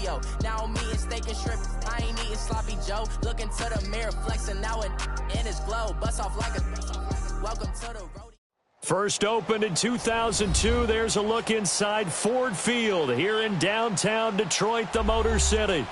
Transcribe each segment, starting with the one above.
cardio. Now I'm eating steak and shrimp. I ain't eating sloppy Joe. Look into the mirror, flexing now and in his glow. Bust off like a welcome to the road. First opened in 2002. There's a look inside Ford Field here in downtown Detroit, the Motor City.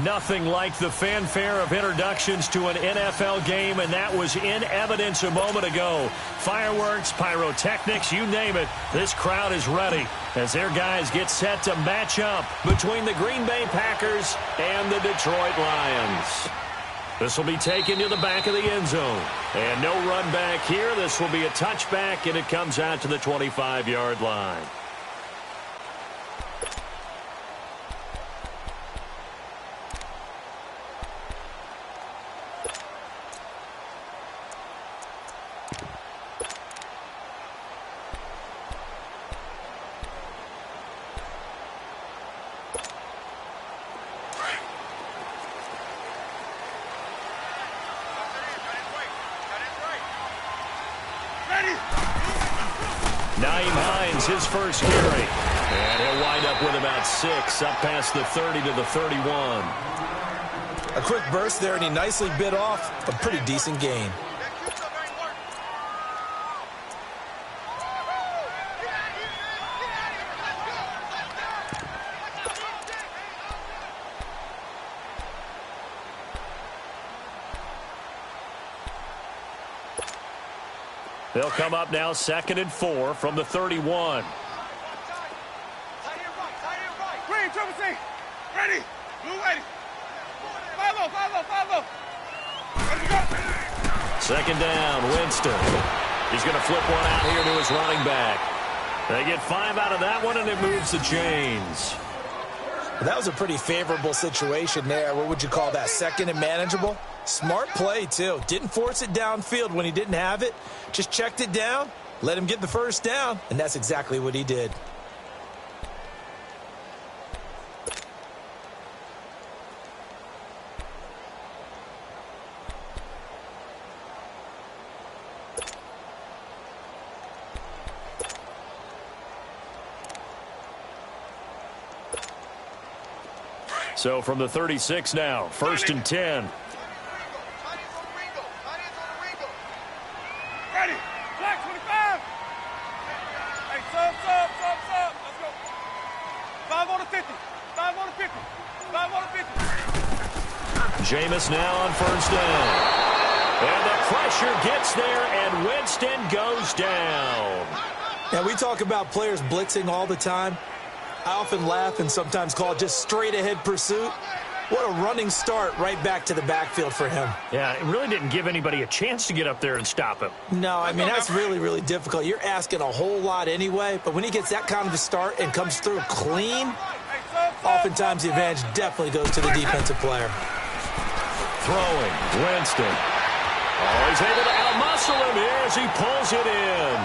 Nothing like the fanfare of introductions to an NFL game, and that was in evidence a moment ago. Fireworks, pyrotechnics, you name it. This crowd is ready as their guys get set to match up between the Green Bay Packers and the Detroit Lions. This will be taken to the back of the end zone. And no run back here. This will be a touchback, and it comes out to the 25-yard line. His first carry, and he'll wind up with about 6, up past the 30 to the 31. A quick burst there, and he nicely bit off a pretty decent gain. They'll come up now 2nd and 4 from the 31. Green, triple C. Ready. Blue ready. 5-0, 5-0, 5-0. Let's go. 2nd down, Winston. He's going to flip one out here to his running back. They get 5 out of that one, and it moves the chains. That was a pretty favorable situation there. What would you call that? 2nd and manageable? Smart play, too. Didn't force it downfield when he didn't have it. Just checked it down, let him get the first down, and that's exactly what he did. So from the 36 now, 1st and 10. Ready. Black 25. Hey, sub. Let's go. 5 on the 50. 5 on the 50. 5 on the 50. Jameis now on 1st down. And the pressure gets there, and Winston goes down. Now, we talk about players blitzing all the time. I often laugh and sometimes call it just straight-ahead pursuit. What a running start right back to the backfield for him. Yeah, it really didn't give anybody a chance to get up there and stop him. No, I mean, that's really, really difficult. You're asking a whole lot anyway, but when he gets that kind of a start and comes through clean, oftentimes the advantage definitely goes to the defensive player. Throwing, Winston. Oh, he's able to outmuscle him here as he pulls it in.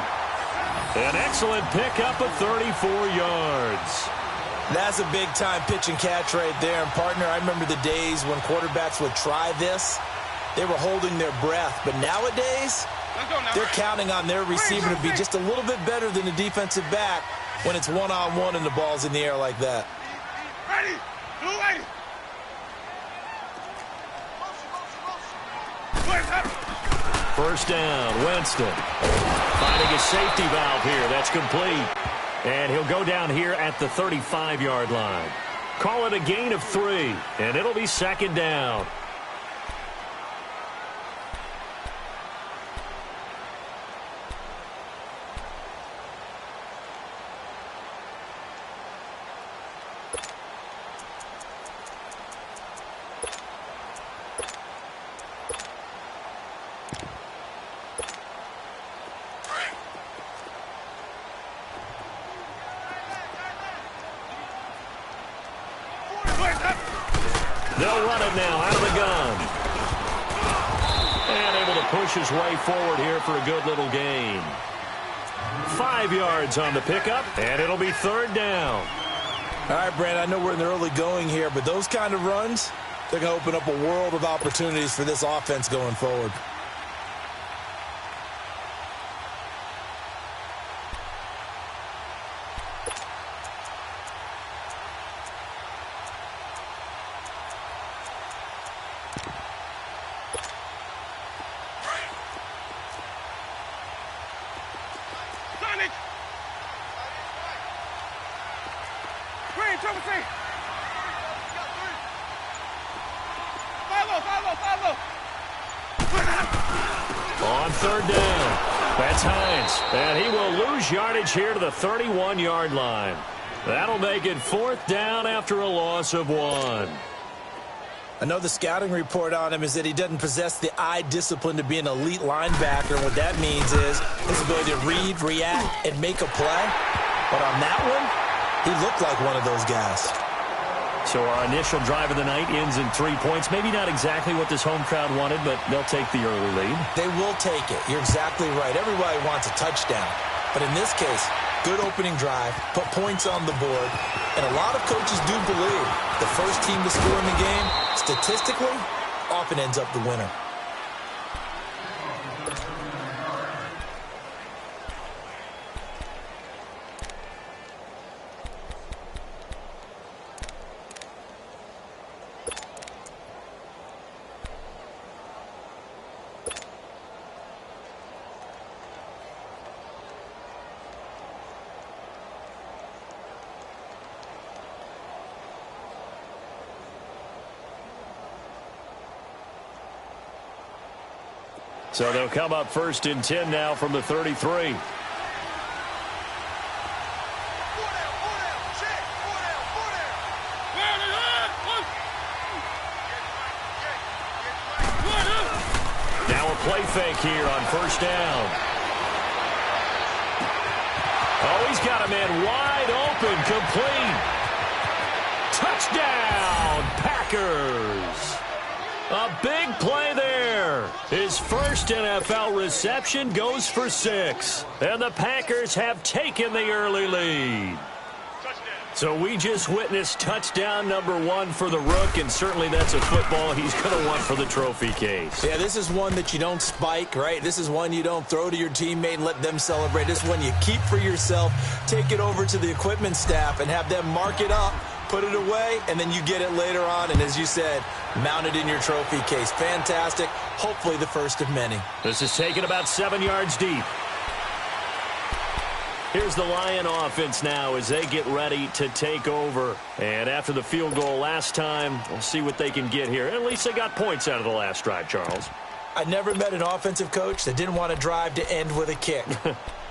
An excellent pickup of 34 yards. That's a big-time pitch and catch right there. And, partner, I remember the days when quarterbacks would try this. They were holding their breath. But nowadays, they're counting on their receiver to be just a little bit better than the defensive back when it's one-on-one and the ball's in the air like that. Ready. Blue ready. First down, Winston. Finding a safety valve here. That's complete. And he'll go down here at the 35-yard line. Call it a gain of 3, and it'll be 2nd down. They'll run it now out of the gun. And able to push his way forward here for a good little gain. 5 yards on the pickup, and it'll be 3rd down. All right, Brand, I know we're in the early going here, but those kind of runs, they're going to open up a world of opportunities for this offense going forward. On third down, that's Hines. And he will lose yardage here to the 31-yard line. That'll make it fourth down after a loss of 1. I know the scouting report on him is that he doesn't possess the eye discipline to be an elite linebacker. What that means is his ability to read, react, and make a play. But on that one, he looked like one of those guys. So our initial drive of the night ends in 3 points. Maybe not exactly what this home crowd wanted, but they'll take the early lead. They will take it. You're exactly right. Everybody wants a touchdown. But in this case, good opening drive, put points on the board. And a lot of coaches do believe the first team to score in the game, statistically, often ends up the winner. So they'll come up first and 10 now from the 33. Now a play fake here on first down. Oh, he's got a man wide open, complete. Touchdown, Packers. A big play there. His first NFL reception goes for 6. And the Packers have taken the early lead. So we just witnessed touchdown number 1 for the Rook, and certainly that's a football he's going to want for the trophy case. Yeah, this is one that you don't spike, right? This is one you don't throw to your teammate and let them celebrate. This is one you keep for yourself, take it over to the equipment staff, and have them mark it up, put it away, and then you get it later on, and as you said, mount it in your trophy case. Fantastic. Hopefully the first of many. This is taken about 7 yards deep. Here's the Lion offense now as they get ready to take over. And after the field goal last time, we'll see what they can get here. At least they got points out of the last drive, Charles. I never met an offensive coach that didn't want to drive to end with a kick.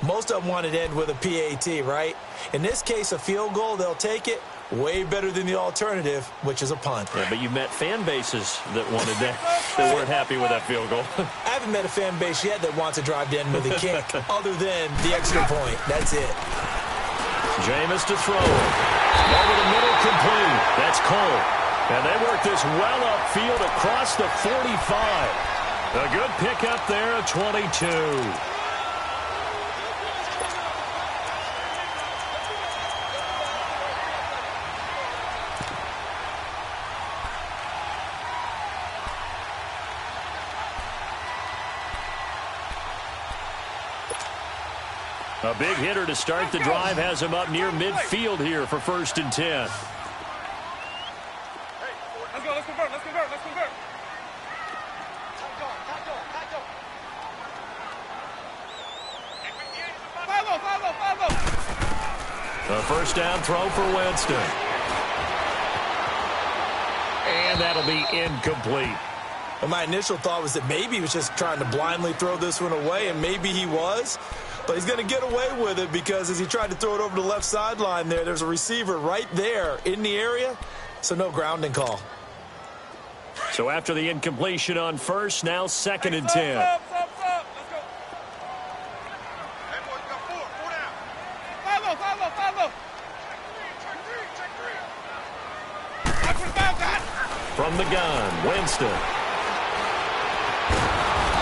Most of them wanted to end with a PAT, right? In this case, a field goal, they'll take it. Way better than the alternative, which is a punt. Yeah, but you met fan bases that wanted that, that weren't happy with that field goal. I haven't met a fan base yet that wants to drive to end with a kick, other than the extra point. That's it. Jameis to throw. Over the middle, complete. That's Cole. And they work this well upfield across the 45. A good pickup there at 22. A big hitter to start the drive has him up near midfield here for first and 10. Hey, let's go, let's convert, let's convert, let's convert. A first down throw for Winston. And that'll be incomplete. Well, my initial thought was that maybe he was just trying to blindly throw this one away, and maybe he was. But he's going to get away with it because as he tried to throw it over the left sideline there's a receiver right there in the area, so no grounding call. So after the incompletion on first, now second and 10. Let's go. Hey, boys, we got four down. Five low. Check three. From the gun, Winston.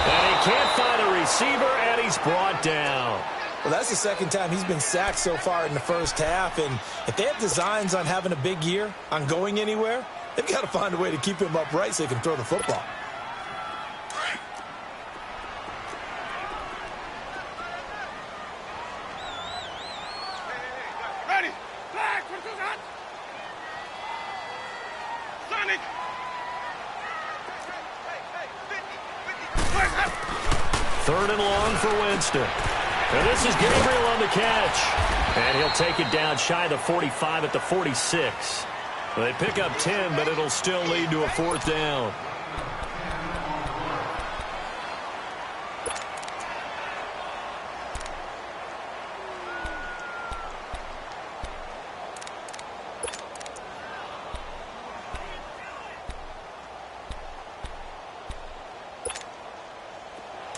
And he can't find a receiver, and he's brought down. Well, that's the second time he's been sacked so far in the first half, and if they have designs on having a big year, on going anywhere, they've got to find a way to keep him upright so he can throw the football. Ready. Flag. Sonic. Third and long for Winston. And this is Gabriel on the catch. And he'll take it down shy of the 45 at the 46. They pick up 10, but it'll still lead to a fourth down.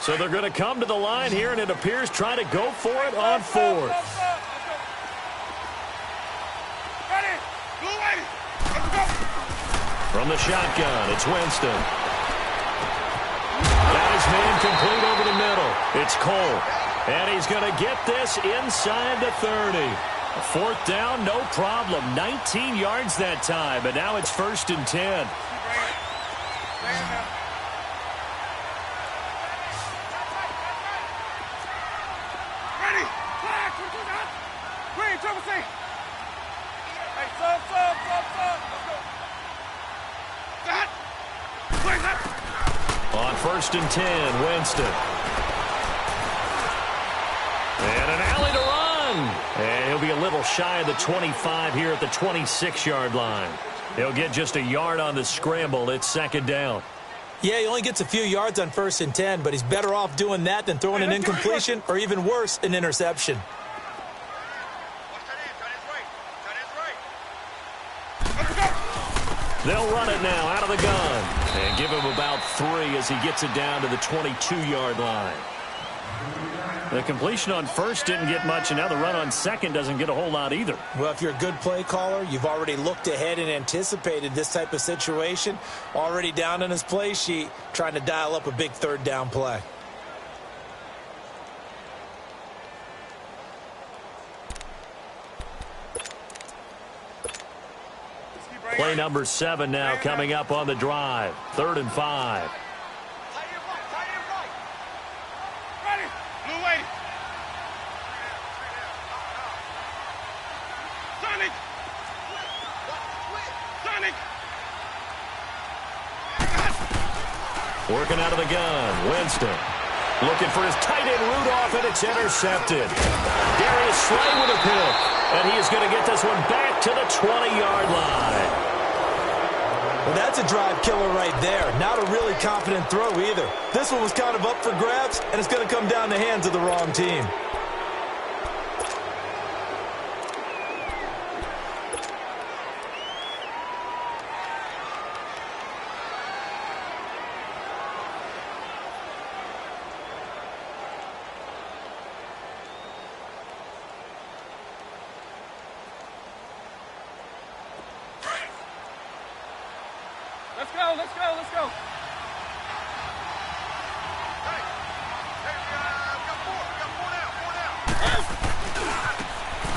So they're going to come to the line here, and it appears trying to go for it on fourth. Ready? Blue lady. Let's go. From the shotgun, it's Winston. Got his man complete over the middle. It's Cole. And he's going to get this inside the 30. A fourth down, no problem. 19 yards that time, but now it's 1st and 10. Ready? Flag. Green, triple C. Hey, sub. Let's go. That. Play that. On 1st and 10, Winston. And an alley to run. And he'll be a little shy of the 25 here at the 26-yard line. He'll get just a yard on the scramble. It's 2nd down. Yeah, he only gets a few yards on 1st and 10, but he's better off doing that than throwing an incompletion or even worse, an interception. They'll run it now out of the gun and give him about 3 as he gets it down to the 22-yard line. The completion on 1st didn't get much, and now the run on 2nd doesn't get a whole lot either. Well, if you're a good play caller, you've already looked ahead and anticipated this type of situation. Already down on his play sheet, trying to dial up a big 3rd down play. Play number 7 now coming up on the drive. 3rd and 5. Ready? Blue lady. Sonic. Working out of the gun. Winston. Looking for his tight end Rudolph, and it's intercepted. Darius Slay with a pick. And he is going to get this one back to the 20-yard line. Well, that's a drive killer right there. Not a really confident throw either. This one was kind of up for grabs, and it's going to come down the hands of the wrong team. Let's go.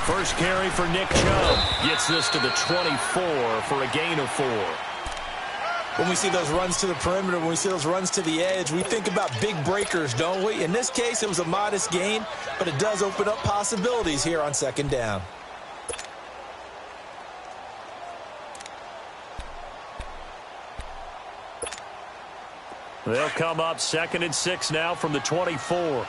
First carry for Nick Chubb. Gets this to the 24 for a gain of 4. When we see those runs to the perimeter, when we see those runs to the edge, we think about big breakers, don't we? In this case, it was a modest gain, but it does open up possibilities here on 2nd down. They'll come up 2nd and 6 now from the 24.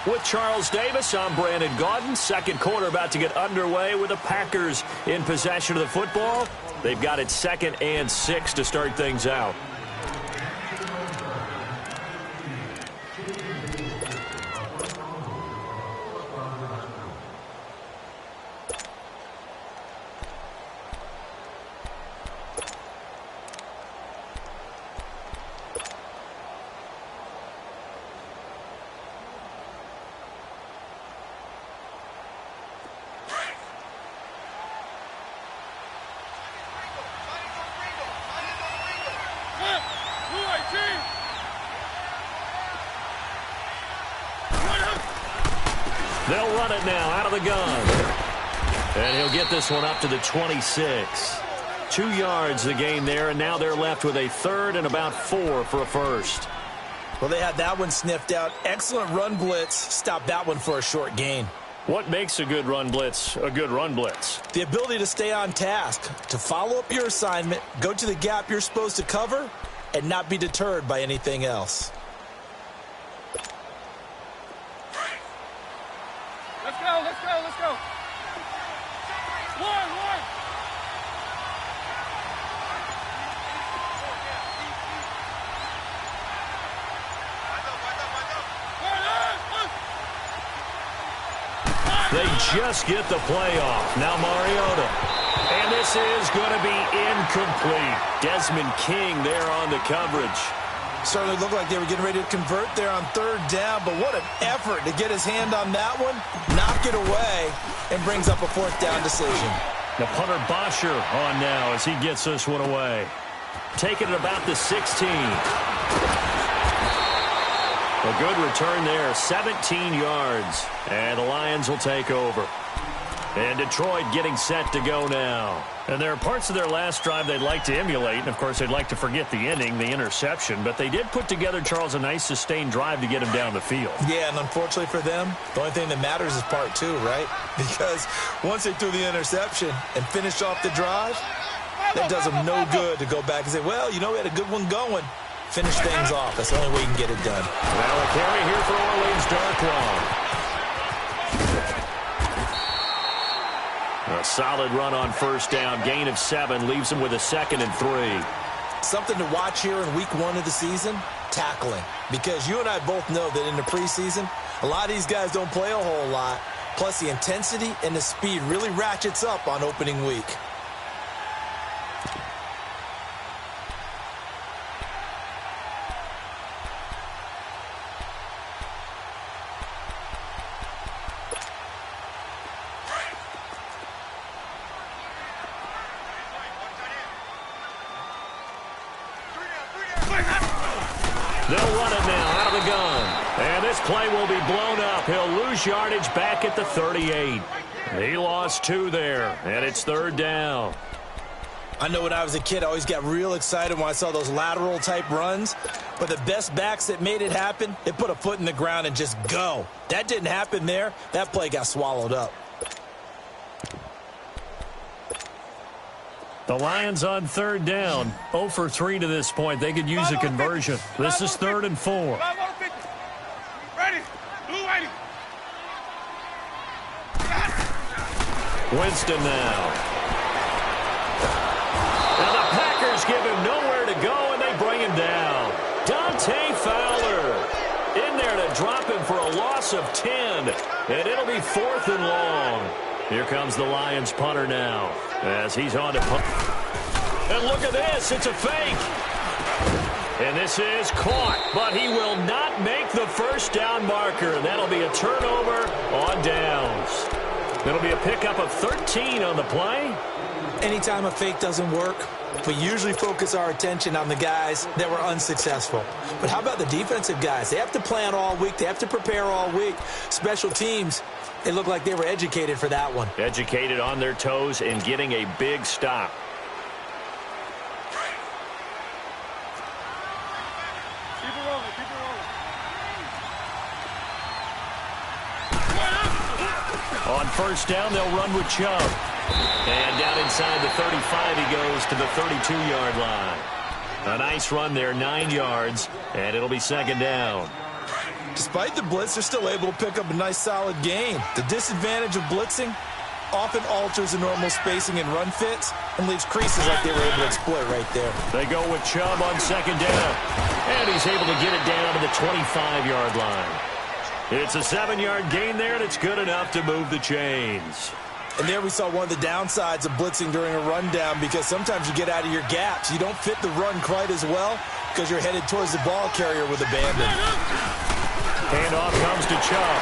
With Charles Davis, I'm Brandon Gaudin. 2nd quarter about to get underway with the Packers in possession of the football. They've got it 2nd and 6 to start things out. They'll run it now out of the gun. And he'll get this one up to the 26. 2 yards the gain there, and now they're left with a 3rd and about 4 for a first. Well, they had that one sniffed out. Excellent run blitz. Stopped that one for a short gain. What makes a good run blitz a good run blitz? The ability to stay on task, to follow up your assignment, go to the gap you're supposed to cover, and not be deterred by anything else. Let's go. One. They just get the play off. Now Mariota. And this is going to be incomplete. Desmond King there on the coverage. Certainly looked like they were getting ready to convert there on third down, but what an effort to get his hand on that one, knock it away, and brings up a fourth down decision. The punter Bosher on now as he gets this one away. Taking it about the 16. A good return there, 17 yards. And the Lions will take over. And Detroit getting set to go now. And there are parts of their last drive they'd like to emulate. And, of course, they'd like to forget the ending, the interception. But they did put together, Charles, a nice sustained drive to get him down the field. Yeah, and unfortunately for them, the only thing that matters is part two, right? Because once they threw the interception and finished off the drive, that does them no good to go back and say, well, you know, we had a good one going. Finish things off. That's the only way you can get it done. Well, a carry here for Orleans Darkwa. A solid run on first down. Gain of 7 leaves him with a 2nd and 3. Something to watch here in week 1 of the season, tackling. Because you and I both know that in the preseason, a lot of these guys don't play a whole lot. Plus the intensity and the speed really ratchets up on opening week. They'll run it now out of the gun. And this play will be blown up. He'll lose yardage back at the 38. He lost 2 there, and it's 3rd down. I know when I was a kid, I always got real excited when I saw those lateral-type runs. But the best backs that made it happen, they put a foot in the ground and just go. That didn't happen there. That play got swallowed up. The Lions on 3rd down. 0 for 3 to this point. They could use a conversion. This is 3rd and 4. Ready. Blue ready. Winston now. And the Packers give him nowhere to go, and they bring him down. Dante Fowler in there to drop him for a loss of 10. And it'll be 4th and long. Here comes the Lions punter now as he's on to punt. And look at this. It's a fake. And this is caught, but he will not make the first down marker. That'll be a turnover on downs. It'll be a pickup of 13 on the play. Anytime a fake doesn't work, we usually focus our attention on the guys that were unsuccessful. But how about the defensive guys? They have to plan all week. They have to prepare all week. Special teams, it looked like they were educated for that one. Educated on their toes and getting a big stop. Keep it rolling. Keep it rolling. On first down, they'll run with Chubb. And down inside the 35, he goes to the 32-yard line. A nice run there, 9 yards, and it'll be 2nd down. Despite the blitz, they're still able to pick up a nice, solid gain. The disadvantage of blitzing often alters the normal spacing and run fits and leaves creases like they were able to exploit right there. They go with Chubb on 2nd down, and he's able to get it down to the 25-yard line. It's a 7-yard gain there, and it's good enough to move the chains. And there we saw one of the downsides of blitzing during a rundown, because sometimes you get out of your gaps. You don't fit the run quite as well because you're headed towards the ball carrier with abandon. Handoff comes to Chubb.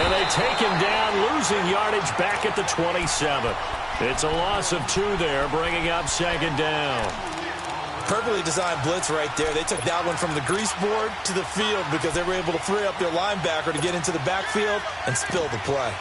And they take him down, losing yardage back at the 27. It's a loss of 2 there, bringing up 2nd down. Perfectly designed blitz right there. They took that one from the grease board to the field because they were able to free up their linebacker to get into the backfield and spill the play.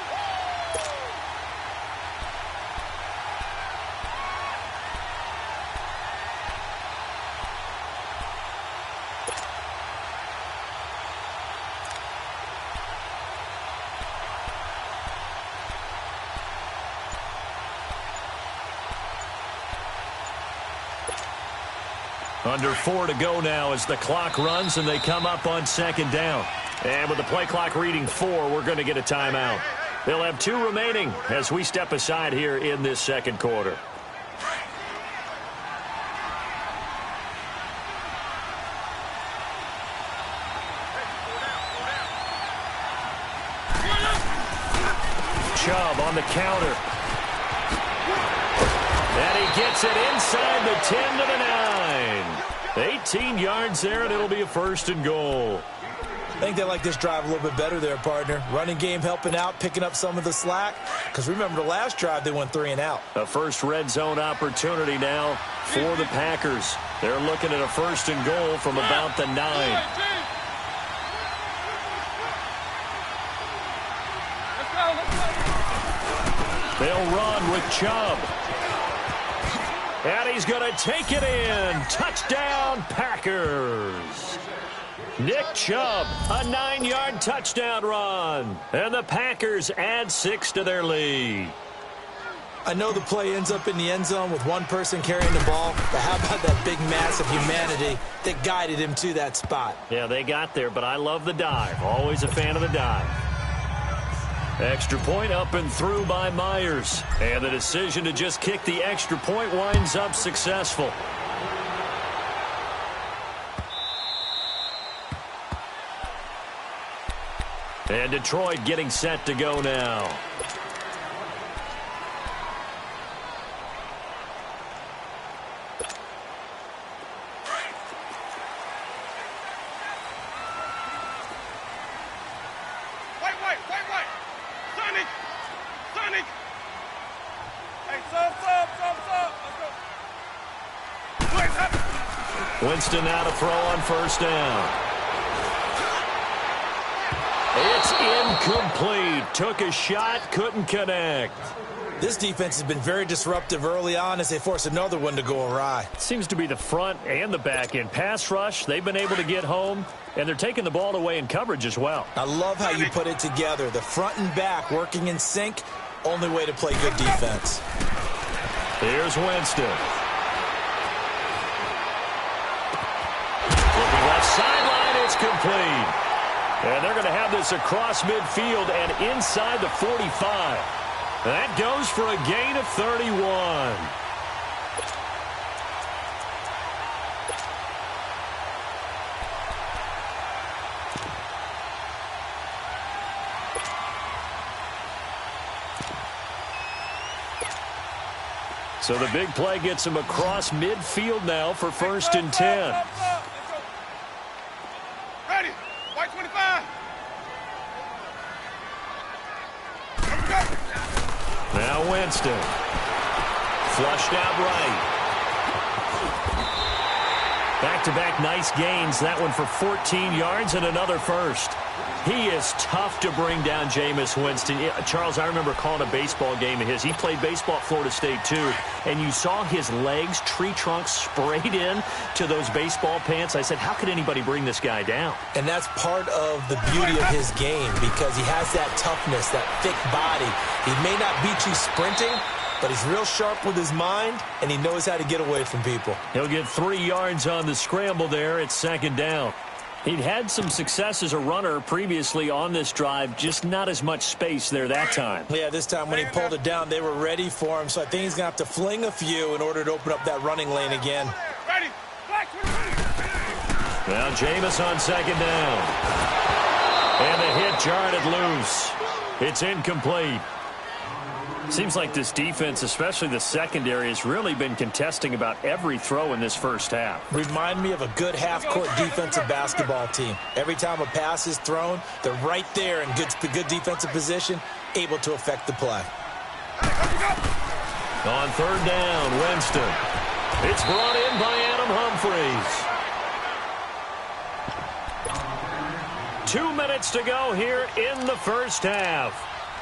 Under 4 to go now as the clock runs and they come up on 2nd down. And with the play clock reading 4, we're going to get a timeout. They'll have 2 remaining as we step aside here in this 2nd quarter. Chubb on the counter. And he gets it inside the 10 to the 9. 18 yards there, and it'll be a 1st and goal. I think they like this drive a little bit better there, partner. Running game helping out, picking up some of the slack. Because remember, the last drive, they went 3 and out. A first red zone opportunity now for the Packers. They're looking at a 1st and goal from about the 9. They'll run with Chubb. And he's going to take it in. Touchdown, Packers. Nick Chubb, a 9-yard touchdown run. And the Packers add 6 to their lead. I know the play ends up in the end zone with one person carrying the ball, but how about that big mass of humanity that guided him to that spot? Yeah, they got there, but I love the dive. Always a fan of the dive. Extra point up and through by Myers. And the decision to just kick the extra point winds up successful. And Detroit getting set to go now. Winston now to throw on 1st down. It's incomplete. Took a shot, couldn't connect. This defense has been very disruptive early on as they force another one to go awry. Seems to be the front and the back end. Pass rush, they've been able to get home, and they're taking the ball away in coverage as well. I love how you put it together. The front and back working in sync, only way to play good defense. Here's Winston. Looking left sideline, it's complete. And they're going to have this across midfield and inside the 45. That goes for a gain of 31. So the big play gets him across midfield now for 1st and 10. Ready. White 25. Now Winston. Flushed out right. Back-to-back nice gains. That one for 14 yards and another 1st. He is tough to bring down, Jameis Winston. Charles, I remember calling a baseball game of his. He played baseball at Florida State, too. And you saw his legs, tree trunks sprayed in to those baseball pants. I said, how could anybody bring this guy down? And that's part of the beauty of his game because he has that toughness, that thick body. He may not beat you sprinting, but he's real sharp with his mind, and he knows how to get away from people. He'll get 3 yards on the scramble there. It's 2nd down. He'd had some success as a runner previously on this drive, just not as much space there that time. Yeah, this time when he pulled it down, they were ready for him, so I think he's going to have to fling a few in order to open up that running lane again. Ready. Now Jameis on 2nd down. And the hit jarred it loose. It's incomplete. Seems like this defense, especially the secondary, has really been contesting about every throw in this first half. Remind me of a good half-court defensive basketball team. Every time a pass is thrown, they're right there in good defensive position, able to affect the play. On 3rd down, Winston. It's brought in by Adam Humphries. 2 minutes to go here in the first half.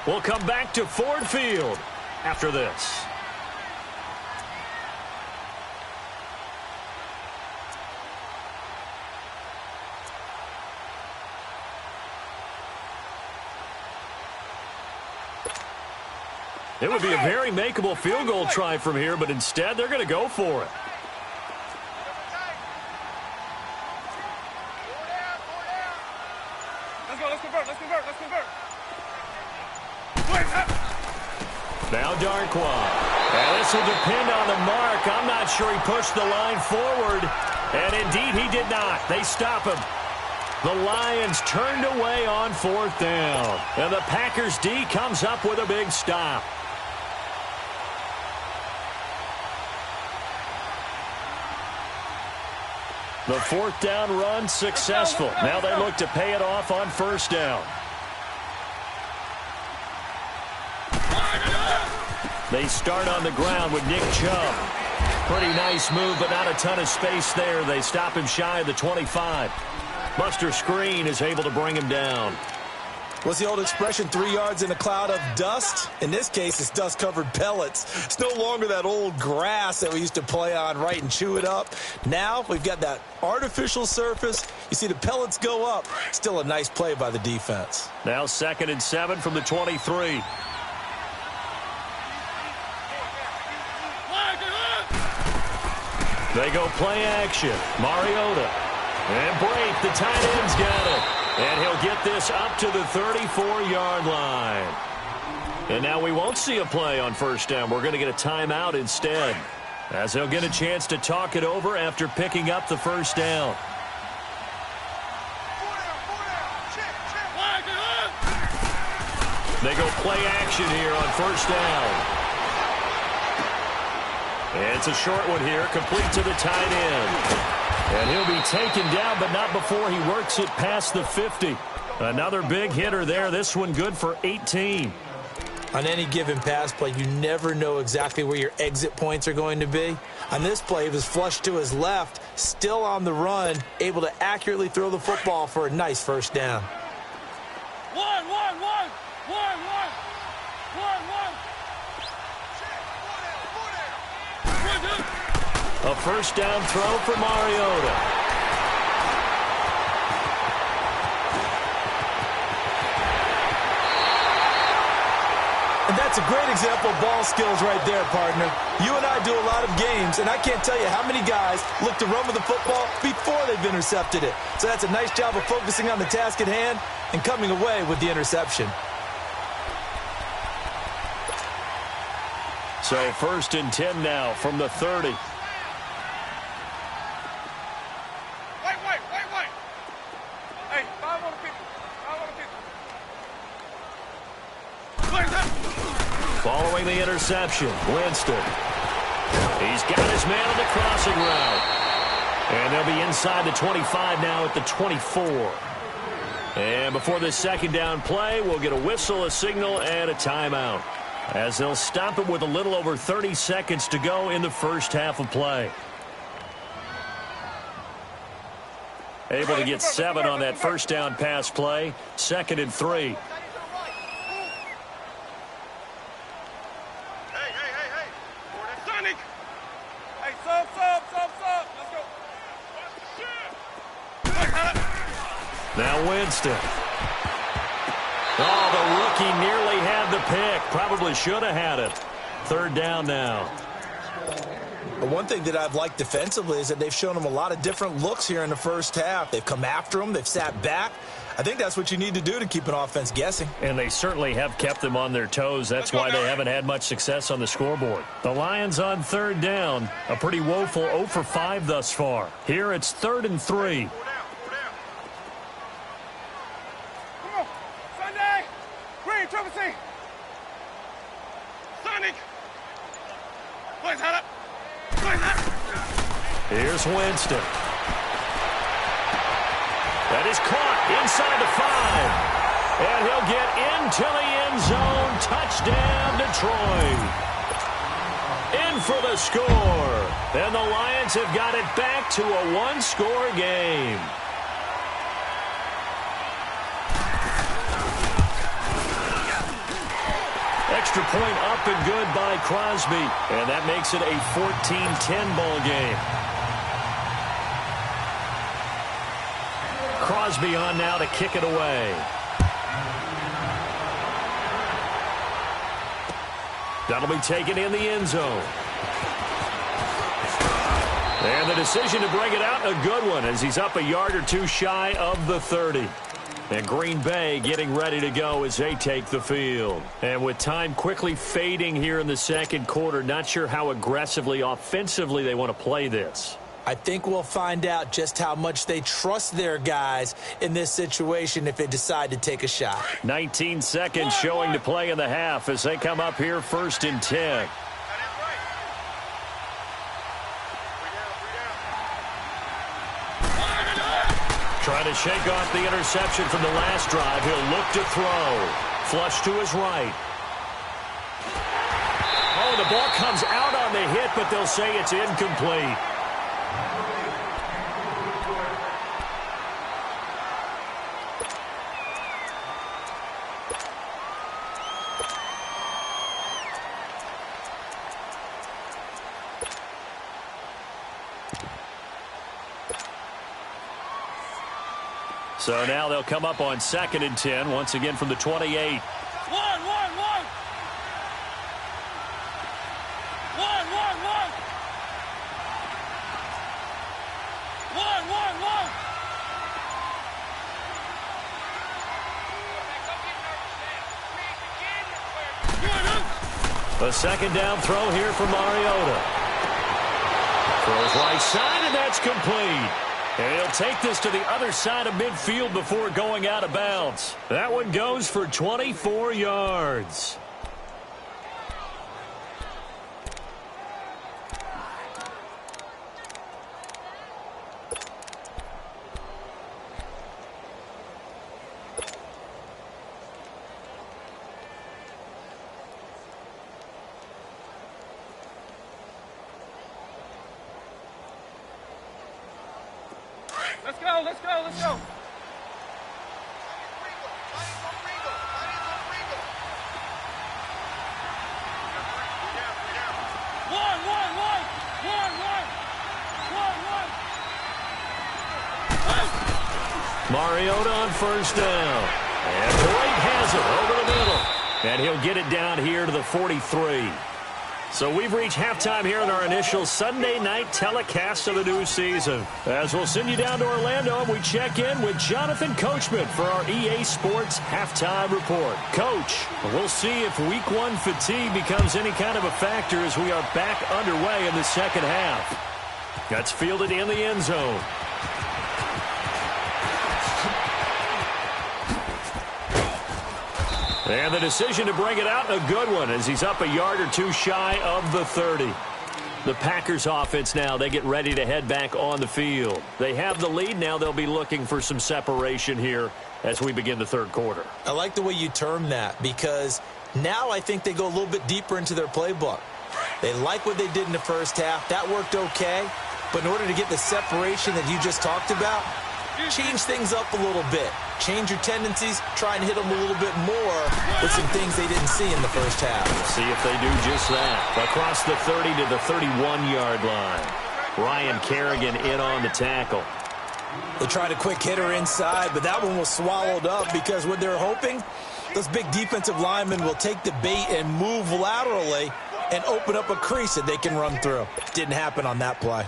We'll come back to Ford Field after this. It would be a very makeable field goal try from here, but instead they're going to go for it. Let's convert. Now Darkwa. And this will depend on the mark. I'm not sure he pushed the line forward. And indeed he did not. They stop him. The Lions turned away on 4th down. And the Packers D comes up with a big stop. The fourth down run successful. Now they look to pay it off on first down. They start on the ground with Nick Chubb. Pretty nice move, but not a ton of space there. They stop him shy of the 25. Buster Screen is able to bring him down. What's the old expression, 3 yards in a cloud of dust? In this case, it's dust-covered pellets. It's no longer that old grass that we used to play on, right, and chew it up. Now we've got that artificial surface. You see the pellets go up. Still a nice play by the defense. Now 2nd and 7 from the 23. They go play action. Mariota. And Brake, the tight end's got it. And he'll get this up to the 34-yard line. And now we won't see a play on first down. We're going to get a timeout instead, as they'll get a chance to talk it over after picking up the first down. They go play action here on first down. And it's a short one here, complete to the tight end. And he'll be taken down, but not before he works it past the 50. Another big hitter there. This one good for 18. On any given pass play, you never know exactly where your exit points are going to be. On this play, he was flushed to his left, still on the run, able to accurately throw the football for a nice first down. One. A first down throw for Mariota. And that's a great example of ball skills right there, partner. You and I do a lot of games, and I can't tell you how many guys look to run with the football before they've intercepted it. So that's a nice job of focusing on the task at hand and coming away with the interception. So 1st and 10 now from the 30. Wait. Hey, 5 on the 50. 5 on the 50. Following the interception, Winston. He's got his man on the crossing route. And they'll be inside the 25 now at the 24. And before this second down play, we'll get a whistle, a signal, and a timeout, as they'll stop it with a little over 30 seconds to go in the first half of play. Able to get 7 on that first down pass play. 2nd and 3. Sonic! Hey, sub. Let's go. Now Winston. Oh, the rookie nearly had the pick. Probably should have had it. 3rd down now. One thing that I've liked defensively is that they've shown them a lot of different looks here in the first half. They've come after them. They've sat back. I think that's what you need to do to keep an offense guessing. And they certainly have kept them on their toes. That's why they haven't had much success on the scoreboard. The Lions on 3rd down. A pretty woeful 0 for 5 thus far. Here it's 3rd and 3. Come on. Sunday. Green, Triple C. Sonic. Boys, head up. Here's Winston. That is caught inside the 5. And he'll get into the end zone. Touchdown, Detroit. In for the score. And the Lions have got it back to a 1-score game. Extra point up and good by Crosby. And that makes it a 14-10 ball game. Crosby on now to kick it away. That'll be taken in the end zone. And the decision to bring it out, a good one, as he's up a yard or two shy of the 30. And Green Bay getting ready to go as they take the field. And with time quickly fading here in the second quarter, not sure how aggressively, offensively they want to play this. I think we'll find out just how much they trust their guys in this situation if they decide to take a shot. 19 seconds showing to play in the half as they come up here 1st and 10. Trying to shake off the interception from the last drive. He'll look to throw. Flush to his right. Oh, the ball comes out on the hit, but they'll say it's incomplete. So now they'll come up on 2nd and 10, once again from the 28. A second down throw here for Mariota. Throws right side, and that's complete. And he'll take this to the other side of midfield before going out of bounds. That one goes for 24 yards. Let's go, let's go, let's go. Mariota on first down. And Boyd has it over the middle. And he'll get it down here to the 43. So we've reached halftime here in our initial Sunday night telecast of the new season. As we'll send you down to Orlando, and we check in with Jonathan Coachman for our EA Sports Halftime Report. Coach, we'll see if Week 1 fatigue becomes any kind of a factor as we are back underway in the second half. That's fielded in the end zone. And the decision to bring it out, a good one, as he's up a yard or two shy of the 30. The Packers offense now, they get ready to head back on the field. They have the lead. Now they'll be looking for some separation here as we begin the third quarter. I like the way you term that, because now I think they go a little bit deeper into their playbook. They like what they did in the first half. That worked okay. But in order to get the separation that you just talked about, change things up a little bit. Change your tendencies. Try and hit them a little bit more with some things they didn't see in the first half. See if they do just that. Across the 30 to the 31-yard line. Ryan Kerrigan in on the tackle. They tried a quick hitter inside, but that one was swallowed up because what they're hoping, those big defensive linemen will take the bait and move laterally and open up a crease that they can run through. Didn't happen on that play.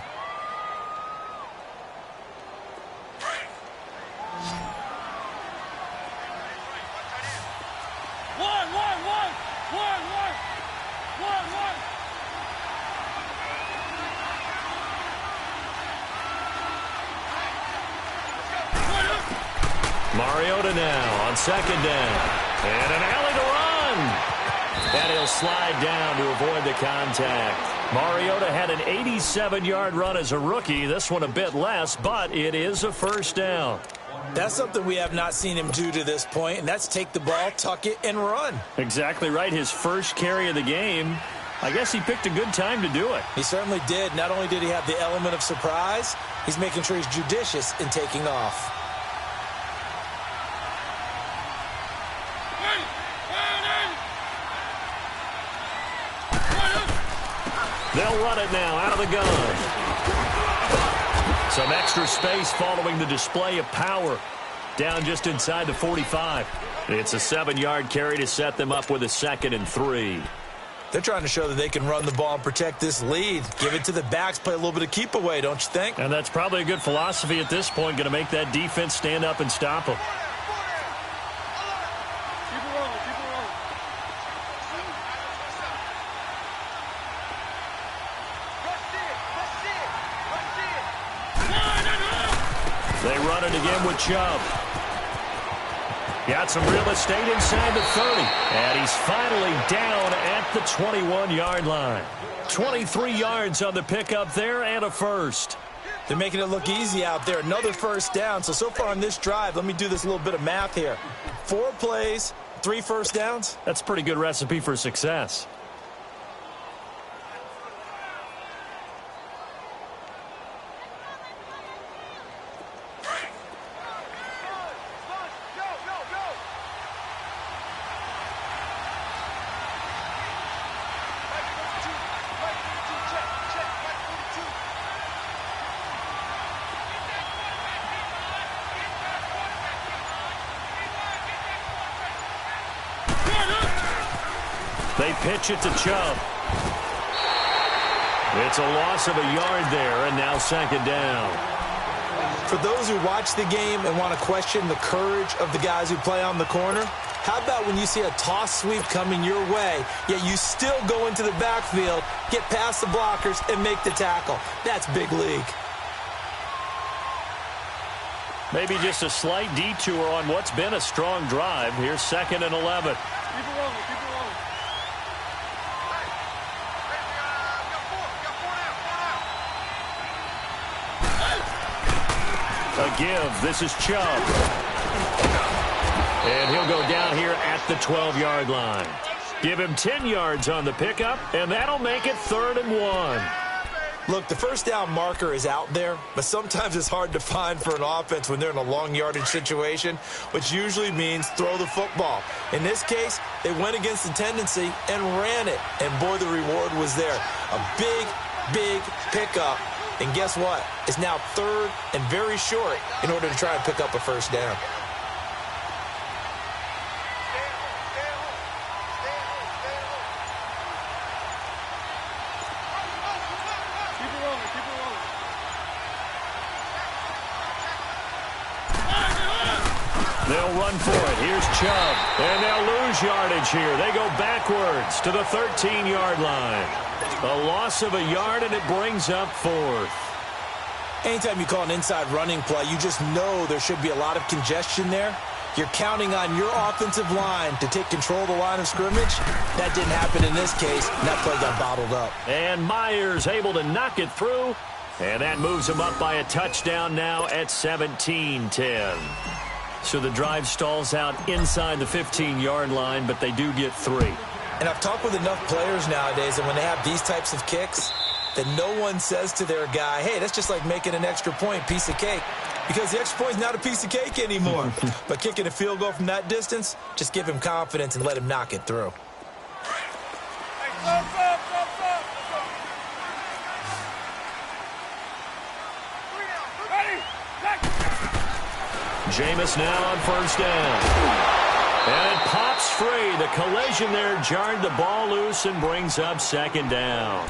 Mariota now on second down. And an alley to run. And he'll slide down to avoid the contact. Mariota had an 87-yard run as a rookie. This one a bit less, but it is a first down. That's something we have not seen him do to this point, and that's take the ball, tuck it, and run. Exactly right. His first carry of the game. I guess he picked a good time to do it. He certainly did. Not only did he have the element of surprise, he's making sure he's judicious in taking off. They'll run it now out of the gun. Some extra space following the display of power. Down just inside the 45. It's a 7-yard carry to set them up with a 2nd and 3. They're trying to show that they can run the ball and protect this lead. Give it to the backs, play a little bit of keep away, don't you think? And that's probably a good philosophy at this point, going to make that defense stand up and stop them. They run it again with Chubb. Got some real estate inside the 30. And he's finally down at the 21-yard line. 23 yards on the pickup there and a first. They're making it look easy out there. Another first down. So far on this drive, let me do this little bit of math here. 4 plays, 3 first downs. That's a pretty good recipe for success. They pitch it to Chubb. It's a loss of a yard there, and now second down. For those who watch the game and want to question the courage of the guys who play on the corner, how about when you see a toss sweep coming your way, yet you still go into the backfield, get past the blockers, and make the tackle? That's big league. Maybe just a slight detour on what's been a strong drive. Here's 2nd and 11. Keep it rolling, keep it rolling. A give. This is Chubb. And he'll go down here at the 12-yard line. Give him 10 yards on the pickup, and that'll make it 3rd and 1. Look, the first down marker is out there, but sometimes it's hard to find for an offense when they're in a long yardage situation, which usually means throw the football. In this case, they went against the tendency and ran it, and boy, the reward was there. A big, big pickup, and guess what? It's now 3rd and very short in order to try and pick up a first down. They'll run for it. Here's Chubb. And they'll lose yardage here. They go backwards to the 13-yard line. A loss of a yard, and it brings up 4th. Anytime you call an inside running play, you just know there should be a lot of congestion there. You're counting on your offensive line to take control of the line of scrimmage. That didn't happen in this case. That play got bottled up. And Myers able to knock it through. And that moves him up by a touchdown now at 17-10. So the drive stalls out inside the 15-yard line, but they do get 3. And I've talked with enough players nowadays, and when they have these types of kicks, that no one says to their guy, hey, that's just like making an extra point, piece of cake. Because the extra point is not a piece of cake anymore. But kicking a field goal from that distance, just give him confidence and let him knock it through. Jameis now on first down. And it pops free. The collision there jarred the ball loose and brings up second down.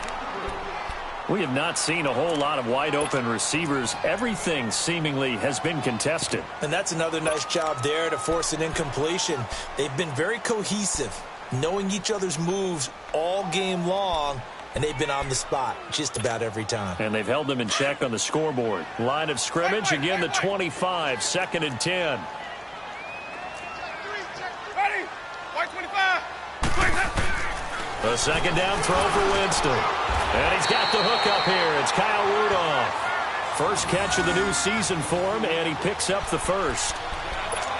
We have not seen a whole lot of wide-open receivers. Everything seemingly has been contested. And that's another nice job there to force an incompletion. They've been very cohesive, knowing each other's moves all game long, and they've been on the spot just about every time. And they've held them in check on the scoreboard. Line of scrimmage, again the 25, 2nd and 10. Ready? White 25. A second down throw for Winston. And he's got the hook up here. It's Kyle Rudolph. First catch of the new season for him, and he picks up the first.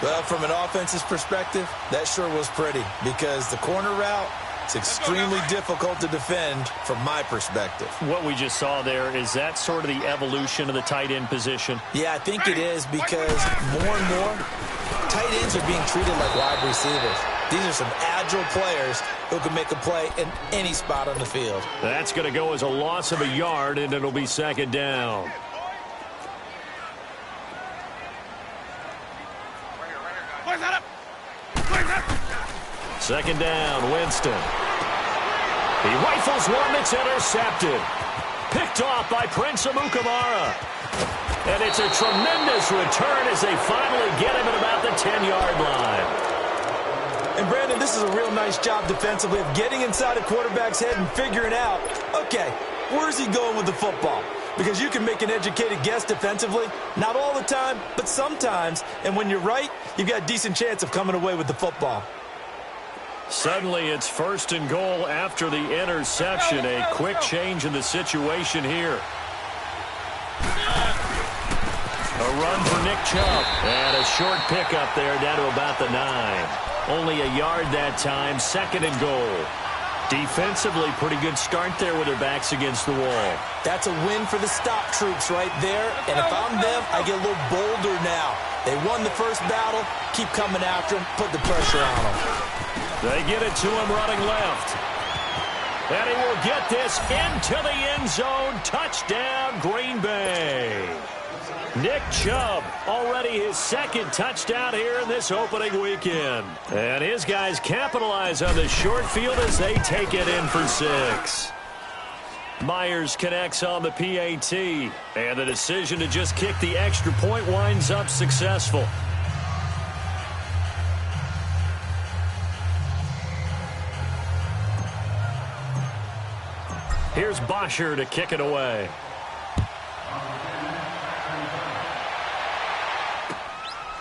Well, from an offense's perspective, that sure was pretty, because the corner route, it's extremely difficult to defend from my perspective. What we just saw there, is that sort of the evolution of the tight end position? Yeah, I think it is, because more and more, tight ends are being treated like wide receivers. These are some agile players who can make a play in any spot on the field. That's going to go as a loss of a yard, and it'll be second down. Second down, Winston. He rifles one that's intercepted. Picked off by Prince Amukamara. And it's a tremendous return as they finally get him at about the 10-yard line. And, Brandon, this is a real nice job defensively of getting inside a quarterback's head and figuring out, okay, where's he going with the football? Because you can make an educated guess defensively, not all the time, but sometimes. And when you're right, you've got a decent chance of coming away with the football. Suddenly it's 1st and goal after the interception. A quick change in the situation here. run for Nick Chubb. And a short pickup there down to about the 9. Only a yard that time, 2nd and goal. Defensively, pretty good start there with their backs against the wall. That's a win for the stop troops right there. And if I'm them, I get a little bolder now. They won the first battle. Keep coming after them. Put the pressure on them. They get it to him running left. And he will get this into the end zone. Touchdown, Green Bay. Nick Chubb, already his 2nd touchdown here in this opening weekend. And his guys capitalize on the short field as they take it in for 6. Myers connects on the PAT. And the decision to just kick the extra point winds up successful. Here's Bosher to kick it away.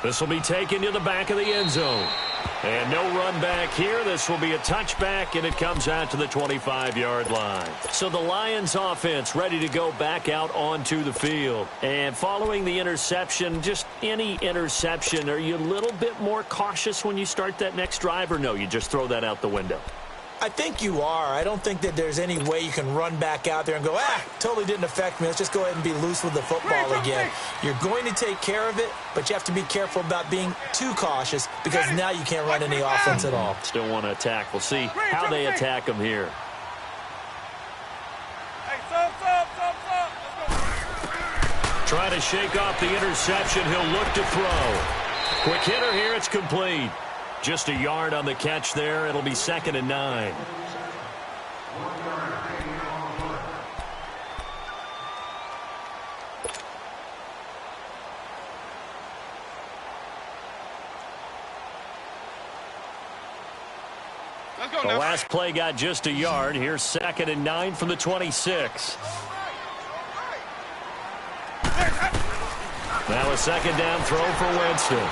This will be taken to the back of the end zone. And no run back here. This will be a touchback, and it comes out to the 25-yard line. So the Lions offense ready to go back out onto the field. And following the interception, just any interception, are you a little bit more cautious when you start that next drive, or no, you just throw that out the window? I think you are. I don't think that there's any way you can run back out there and go, totally didn't affect me. Let's just go ahead and be loose with the football again. You're going to take care of it, but you have to be careful about being too cautious because now you can't run any offense at all. Still want to attack. We'll see how they attack them here. Trying to shake off the interception. He'll look to throw. Quick hitter here. It's complete. Just a yard on the catch there. It'll be 2nd and 9. The last play got just a yard. Here's 2nd and 9 from the 26. Now a 2nd down throw for Winston.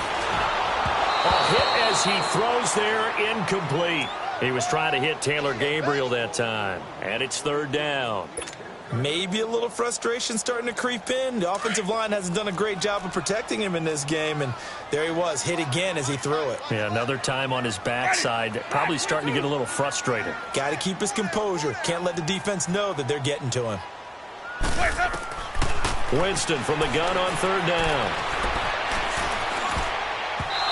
A hit as he throws there, incomplete. He was trying to hit Taylor Gabriel that time. And it's 3rd down. Maybe a little frustration starting to creep in. The offensive line hasn't done a great job of protecting him in this game. And there he was, hit again as he threw it. Yeah, another time on his backside. Probably starting to get a little frustrated. Got to keep his composure. Can't let the defense know that they're getting to him. Winston from the gun on 3rd down.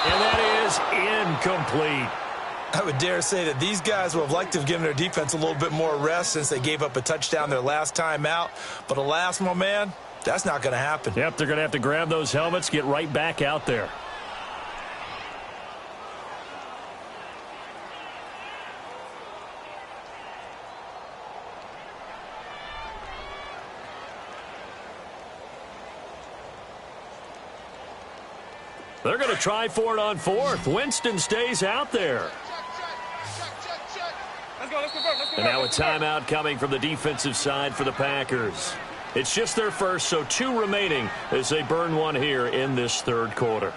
And that is incomplete. I would dare say that these guys would have liked to have given their defense a little bit more rest since they gave up a touchdown their last time out. But alas, my man, that's not going to happen. Yep, they're going to have to grab those helmets, get right back out there. They're going to try for it on 4th. Winston stays out there. And now a timeout coming from the defensive side for the Packers. It's just their first, so 2 remaining as they burn one here in this 3rd quarter.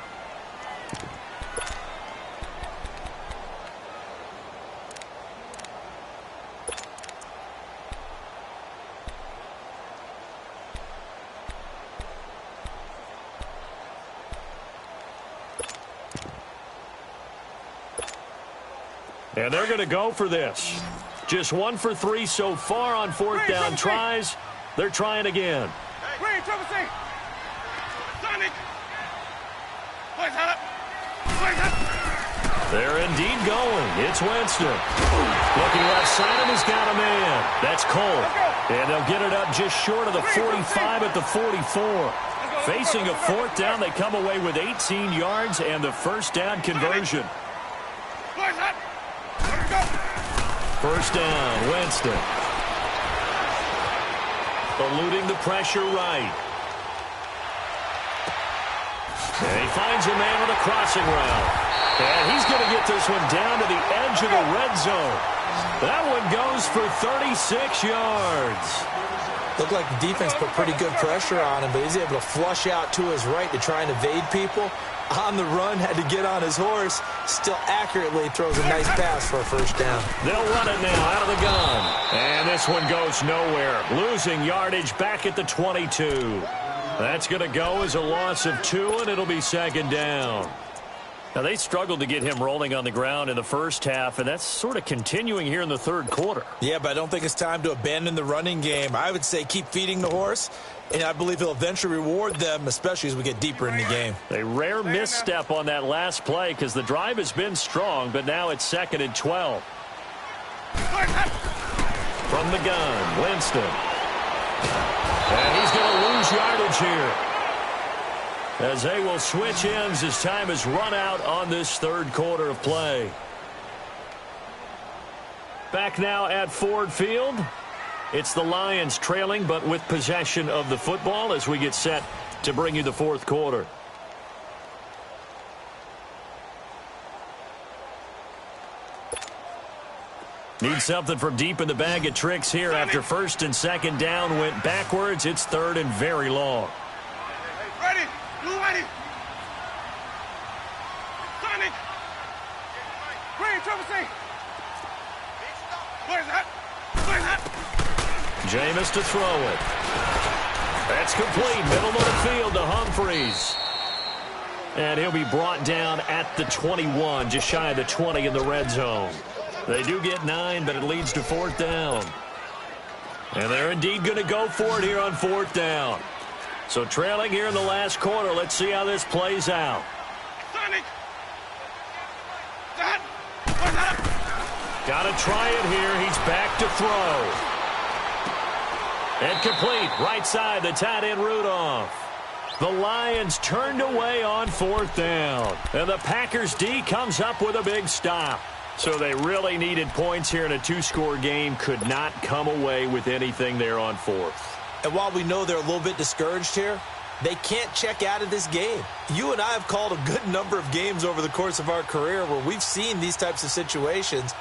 And they're going to go for this. Just 1 for 3 so far on 4th down tries. They're trying again. They're indeed going. It's Winston. Looking left side of him, he's got a man. That's Cole. And they'll get it up just short of the 45 at the 44. Facing a 4th down, they come away with 18 yards and the 1st down conversion. 1st down, Winston. Eluding the pressure right. And he finds a man with a crossing route. And he's going to get this one down to the edge of the red zone. That one goes for 36 yards. Looked like the defense put pretty good pressure on him, but he's able to flush out to his right to try and evade people. On the run, had to get on his horse. Still accurately throws a nice pass for a 1st down. They'll run it now out of the gun. And this one goes nowhere. Losing yardage back at the 22. That's going to go as a loss of 2, and it'll be second down. Now, they struggled to get him rolling on the ground in the first half, and that's sort of continuing here in the third quarter. Yeah, but I don't think it's time to abandon the running game. I would say keep feeding the horse, and I believe he'll eventually reward them, especially as we get deeper in the game. A rare misstep on that last play because the drive has been strong, but now it's 2nd and 12. From the gun, Winston. And he's going to lose yardage here, as they will switch ends as time has run out on this third quarter of play. Back now at Ford Field. It's the Lions trailing, but with possession of the football as we get set to bring you the fourth quarter. Need something from deep in the bag of tricks here after first and second down went backwards. It's third and very long. Ready? Blue ready. Sonic. Green, Trevor C. Where's that? Where's that? Jameis to throw it. That's complete. Middle of the field to Humphreys. And he'll be brought down at the 21, just shy of the 20 in the red zone. They do get 9, but it leads to fourth down. And they're indeed going to go for it here on fourth down. So trailing here in the last quarter. Let's see how this plays out. Sonic. Got to try it here. He's back to throw. And complete. Right side, the tight end Rudolph. The Lions turned away on fourth down. And the Packers D comes up with a big stop. So they really needed points here in a 2-score game. Could not come away with anything there on fourth. And while we know they're a little bit discouraged here, they can't check out of this game. You and I have called a good number of games over the course of our career where we've seen these types of situations.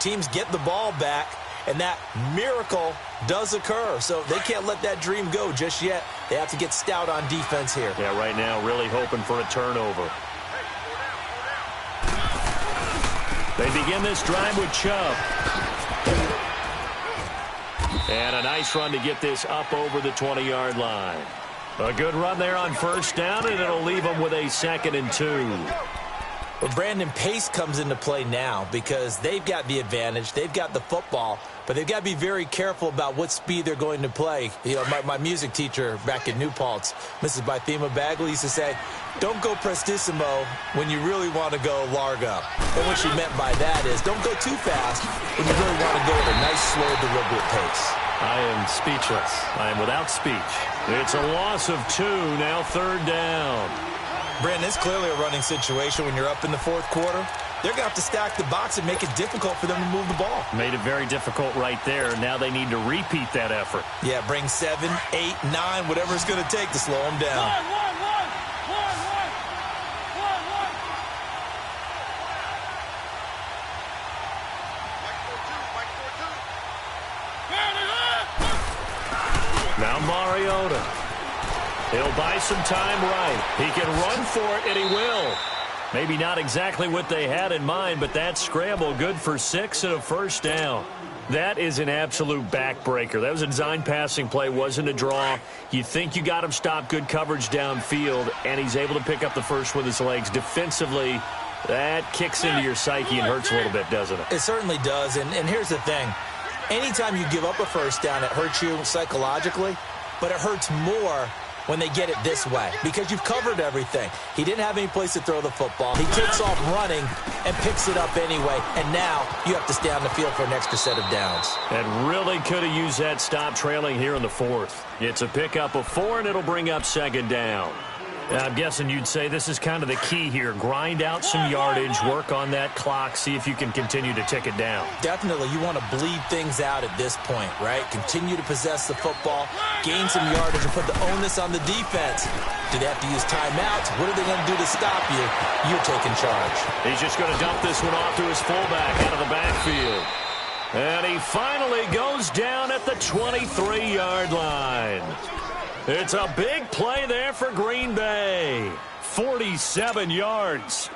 Teams get the ball back, and that miracle does occur. So they can't let that dream go just yet. They have to get stout on defense here. Yeah, right now really hoping for a turnover. They begin this drive with Chubb. And a nice run to get this up over the 20-yard line. A good run there on first down, and it'll leave them with a 2nd and 2. But Brandon, pace comes into play now because they've got the advantage. They've got the football, but they've got to be very careful about what speed they're going to play. You know, my music teacher back in New Paltz, Mrs. Bythema Bagley, used to say, don't go prestissimo when you really want to go largo. And what she meant by that is don't go too fast when you really want to go at a nice, slow, deliberate pace. I am speechless. I am without speech. It's a loss of 2, now third down. Brandon, it's clearly a running situation when you're up in the fourth quarter. They're going to have to stack the box and make it difficult for them to move the ball. Made it very difficult right there. Now they need to repeat that effort. Yeah, bring 7, 8, 9, whatever it's going to take to slow them down. One. Now Mariota. He'll buy some time right. He can run for it, and he will. Maybe not exactly what they had in mind, but that scramble good for 6 and a first down. That is an absolute backbreaker. That was a design passing play, wasn't a draw. You think you got him stopped, good coverage downfield, and he's able to pick up the first with his legs. Defensively, that kicks into your psyche and hurts a little bit, doesn't it? It certainly does, and here's the thing. Anytime you give up a first down, it hurts you psychologically, but it hurts more when they get it this way because you've covered everything. He didn't have any place to throw the football. He takes off running and picks it up anyway, and now you have to stay on the field for an extra set of downs. And really could have used that stop trailing here in the fourth. It's a pickup of 4, and it'll bring up second down. I'm guessing you'd say this is kind of the key here. Grind out some yardage, work on that clock, see if you can continue to tick it down. Definitely, you want to bleed things out at this point, right? Continue to possess the football, gain some yardage, and put the onus on the defense. Do they have to use timeouts? What are they going to do to stop you? You're taking charge. He's just going to dump this one off to his fullback out of the backfield. And he finally goes down at the 23-yard line. It's a big play there for Green Bay. 47 yards.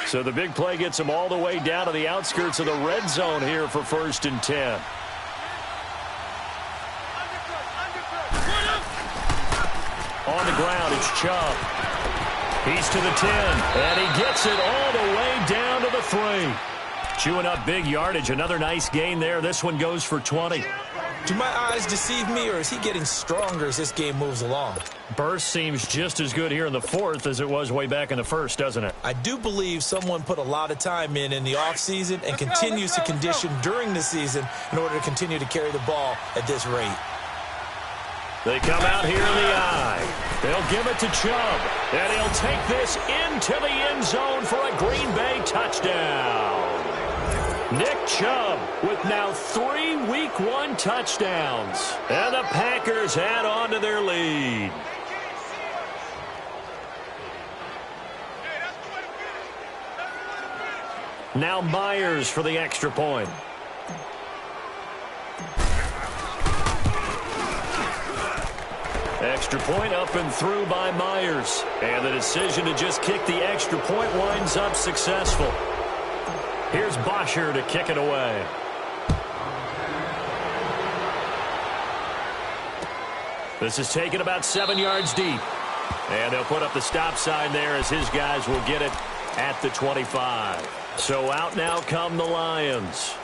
So the big play gets him all the way down to the outskirts of the red zone here for 1st and 10. On the ground, it's Chubb. He's to the 10, and he gets it all the way down to the 3. Chewing up big yardage. Another nice gain there. This one goes for 20. Do my eyes deceive me, or is he getting stronger as this game moves along? Burst seems just as good here in the 4th as it was way back in the 1st, doesn't it? I do believe someone put a lot of time in the offseason and continues to condition during the season in order to continue to carry the ball at this rate. They come out here in the eye. They'll give it to Chubb, and he'll take this into the end zone for a Green Bay touchdown. Nick Chubb with now 3 Week 1 touchdowns. And the Packers add on to their lead. Now Myers for the extra point. Extra point up and through by Myers. And the decision to just kick the extra point winds up successful. Here's Bosher to kick it away. This is taken about 7 yards deep. And they'll put up the stop sign there as his guys will get it at the 25. So out now come the Lions.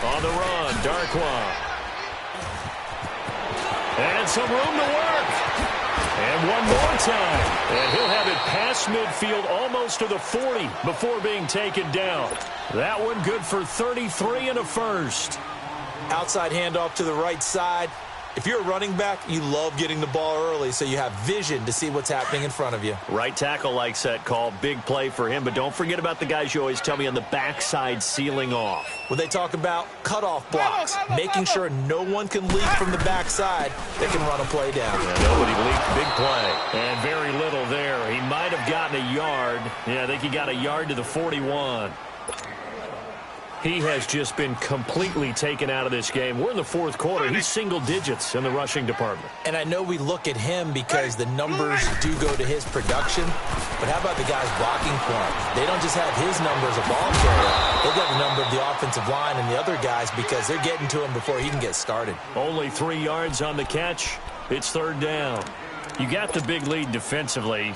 On the run, Darkwa. And some room to work. And one more time. And he'll have it past midfield almost to the 40 before being taken down. That one good for 33 and a first. Outside handoff to the right side. If you're a running back, you love getting the ball early so you have vision to see what's happening in front of you. Right tackle likes that call. Big play for him. But don't forget about the guys you always tell me on the backside sealing off. When they talk about cutoff blocks, making sure no one can leak from the backside that can run a play down. Yeah, nobody leaked. Big play. And very little there. He might have gotten a yard. Yeah, I think he got a yard to the 41. He has just been completely taken out of this game. We're in the 4th quarter. He's single digits in the rushing department. And I know we look at him because the numbers do go to his production. But how about the guys blocking for him? They don't just have his number as a ball carrier. They've got the number of the offensive line and the other guys because they're getting to him before he can get started. Only 3 yards on the catch. It's 3rd down. You got the big lead defensively.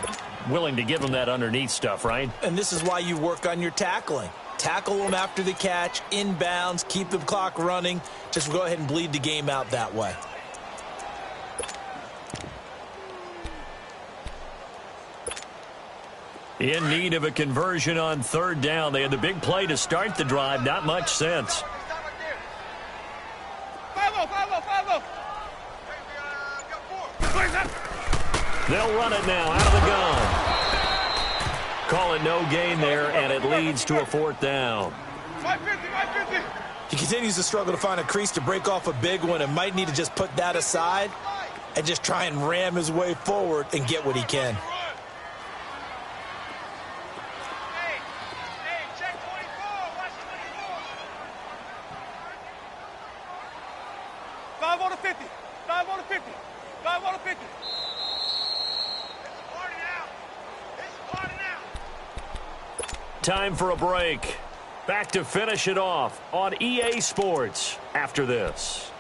Willing to give him that underneath stuff, right? And this is why you work on your tackling. Tackle them after the catch, inbounds, keep the clock running. Just go ahead and bleed the game out that way. In need of a conversion on 3rd down. They had the big play to start the drive. Not much sense. They'll run it now out of the gun. Call it no gain there, and it leads to a 4th down. He continues to struggle to find a crease to break off a big one and might need to just put that aside and just try and ram his way forward and get what he can. Time for a break. Back to finish it off on EA Sports after this.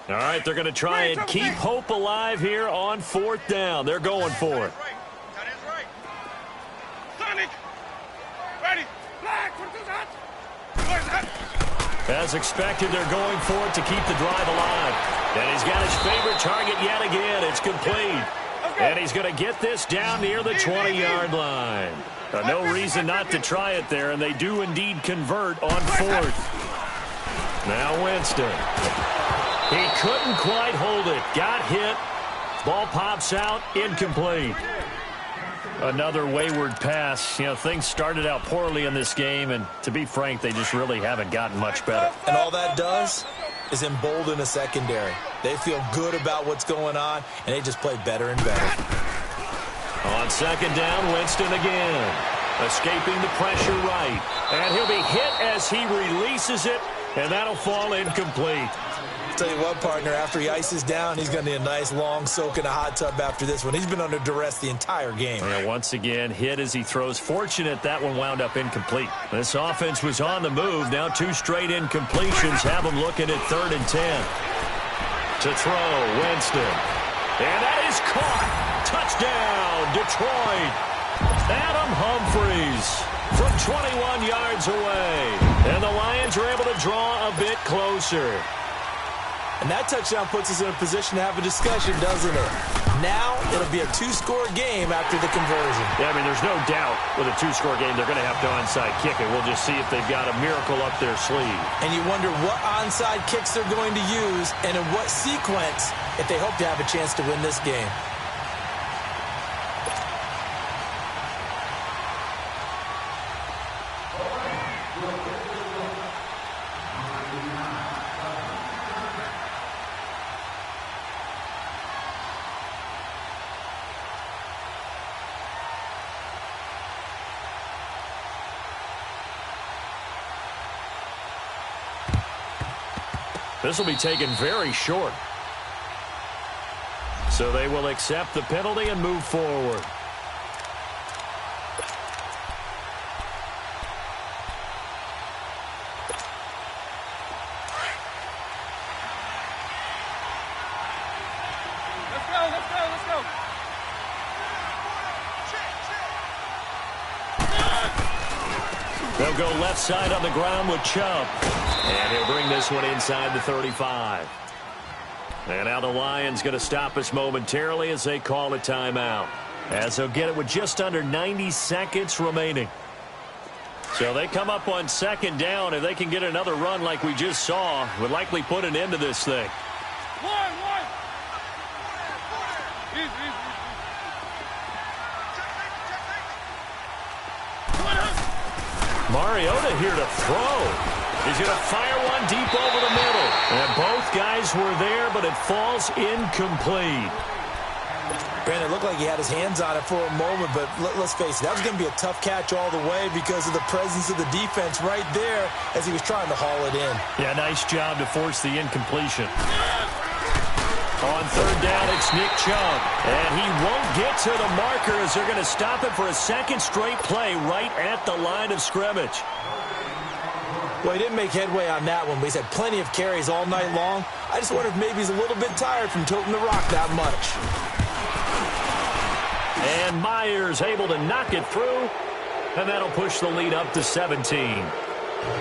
All right, they're going to try and keep hope alive here on 4th down. They're going for it. As expected, they're going for it to keep the drive alive. And he's got his favorite target yet again. It's complete. And he's going to get this down near the 20-yard line. No reason not to try it there, and they do indeed convert on 4th. Now Winston. He couldn't quite hold it. Got hit. Ball pops out. Incomplete. Another wayward pass. You know, things started out poorly in this game, and to be frank, they just really haven't gotten much better. And all that does is embolden a secondary. They feel good about what's going on, and they just play better and better. On second down, Winston again. Escaping the pressure right. And he'll be hit as he releases it, and that'll fall incomplete. Tell you what, partner, after he ices down, he's going to need a nice long soak in a hot tub after this one. He's been under duress the entire game. And once again, hit as he throws. Fortunate that one wound up incomplete. This offense was on the move. Now 2 straight incompletions have them looking at 3rd and 10. To throw, Winston. And that is caught. Touchdown, Detroit. Adam Humphries from 21 yards away. And the Lions are able to draw a bit closer. And that touchdown puts us in a position to have a discussion, doesn't it? Now it'll be a 2-score game after the conversion. Yeah, I mean, there's no doubt with a 2-score game they're going to have to onside kick it. We'll just see if they've got a miracle up their sleeve. And you wonder what onside kicks they're going to use and in what sequence if they hope to have a chance to win this game. This will be taken very short. So they will accept the penalty and move forward. Let's go. They'll go left side on the ground with Chubb. And he'll bring this one inside the 35. And now the Lions going to stop us momentarily as they call a timeout. As they'll get it with just under 90 seconds remaining. So they come up on second down. If they can get another run like we just saw, would likely put an end to this thing. One. Mariota here to throw. He's going to fire one deep over the middle. And both guys were there, but it falls incomplete. Brandon, it looked like he had his hands on it for a moment, but let's face it, that was going to be a tough catch all the way because of the presence of the defense right there as he was trying to haul it in. Yeah, nice job to force the incompletion. On third down, it's Nick Chubb. And he won't get to the marker as they're going to stop it for a second straight play right at the line of scrimmage. Well, he didn't make headway on that one, but he's had plenty of carries all night long. I just wonder if maybe he's a little bit tired from toting the rock that much. And Myers able to knock it through, and that'll push the lead up to 17.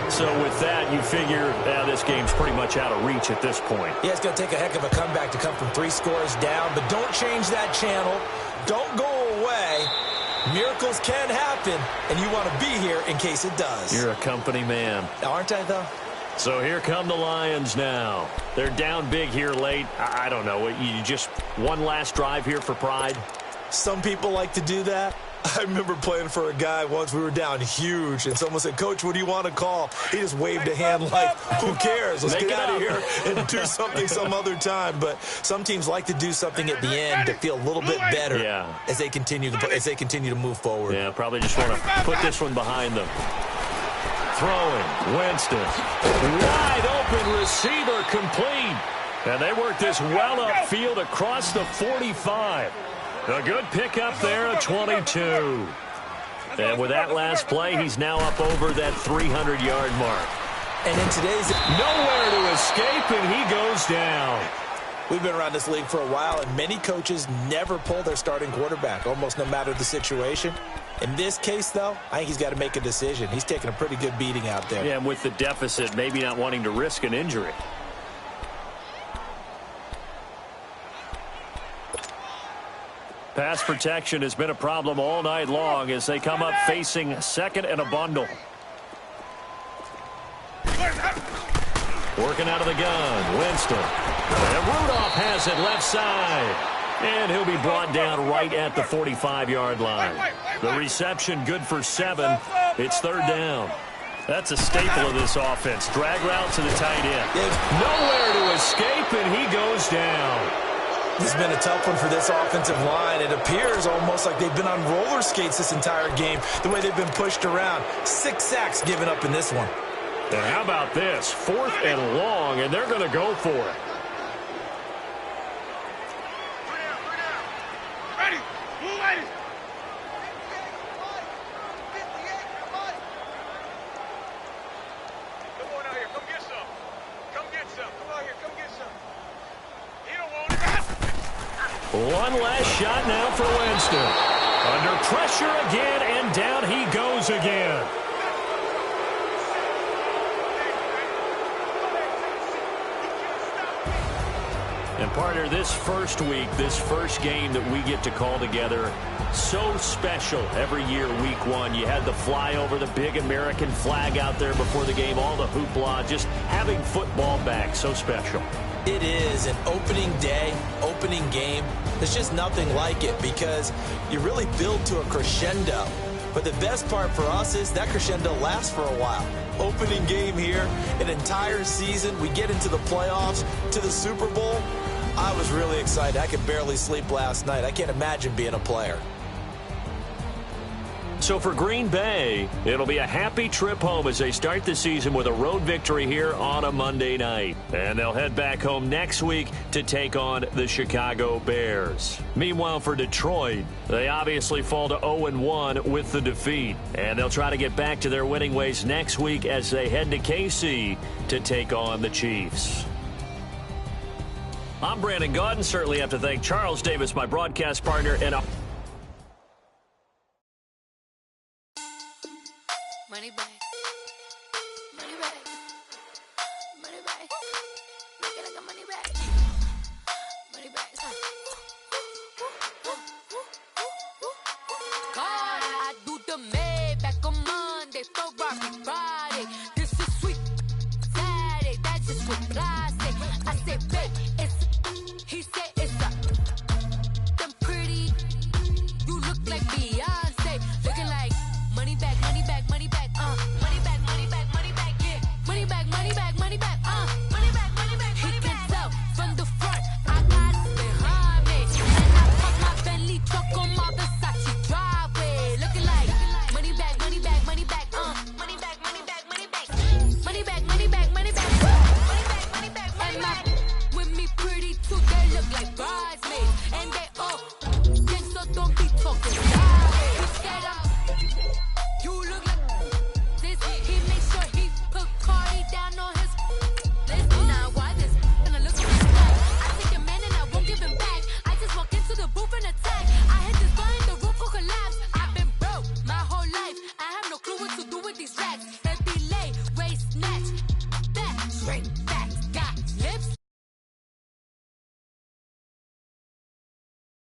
So with that, you figure this game's pretty much out of reach at this point. Yeah, it's going to take a heck of a comeback to come from 3 scores down, but don't change that channel. Don't go away. Miracles can happen, and you want to be here in case it does. You're a company man. Aren't I, though? So here come the Lions now. They're down big here late. I don't know. You just one last drive here for pride? Some people like to do that. I remember playing for a guy once. We were down huge, and someone said, "Coach, what do you want to call?" He just waved a hand like, who cares? Let's get out of here and do something some other time. But some teams like to do something at the end to feel a little bit better as they continue to move forward. Yeah, probably just want to put this one behind them. Throwing, Winston. Wide open receiver complete. And they work this well upfield across the 45. A good pickup there at 22. And with that last play, he's now up over that 300-yard mark. And in today's... Nowhere to escape, and he goes down. We've been around this league for a while, and many coaches never pull their starting quarterback, almost no matter the situation. In this case, though, I think he's got to make a decision. He's taking a pretty good beating out there. Yeah, and with the deficit, maybe not wanting to risk an injury. Pass protection has been a problem all night long as they come up facing second and a bundle. Working out of the gun, Winston. And Rudolph has it left side. And he'll be brought down right at the 45-yard line. The reception good for 7. It's third down. That's a staple of this offense. Drag route to the tight end. Nowhere to escape, and he goes down. This has been a tough one for this offensive line. It appears almost like they've been on roller skates this entire game, the way they've been pushed around. 6 sacks given up in this one. And how about this? 4th and long, and they're going to go for it. Ready. Move ready. Come on out here. Come get some. Come get some. Come out here. Come get some. He don't want it. One last shot now for Winston. Under pressure again, and down he goes again. And partner, this first week, this first game that we get to call together, so special every year, week 1. You had the flyover, the big American flag out there before the game, all the hoopla, just having football back, so special. It is an opening day, opening game. There's just nothing like it because you really build to a crescendo. But the best part for us is that crescendo lasts for a while. Opening game here, an entire season. We get into the playoffs, to the Super Bowl. I was really excited. I could barely sleep last night. I can't imagine being a player. So for Green Bay, it'll be a happy trip home as they start the season with a road victory here on a Monday night. And they'll head back home next week to take on the Chicago Bears. Meanwhile, for Detroit, they obviously fall to 0-1 with the defeat. And they'll try to get back to their winning ways next week as they head to KC to take on the Chiefs. I'm Brandon Gaudin. Certainly have to thank Charles Davis, my broadcast partner, and Money back.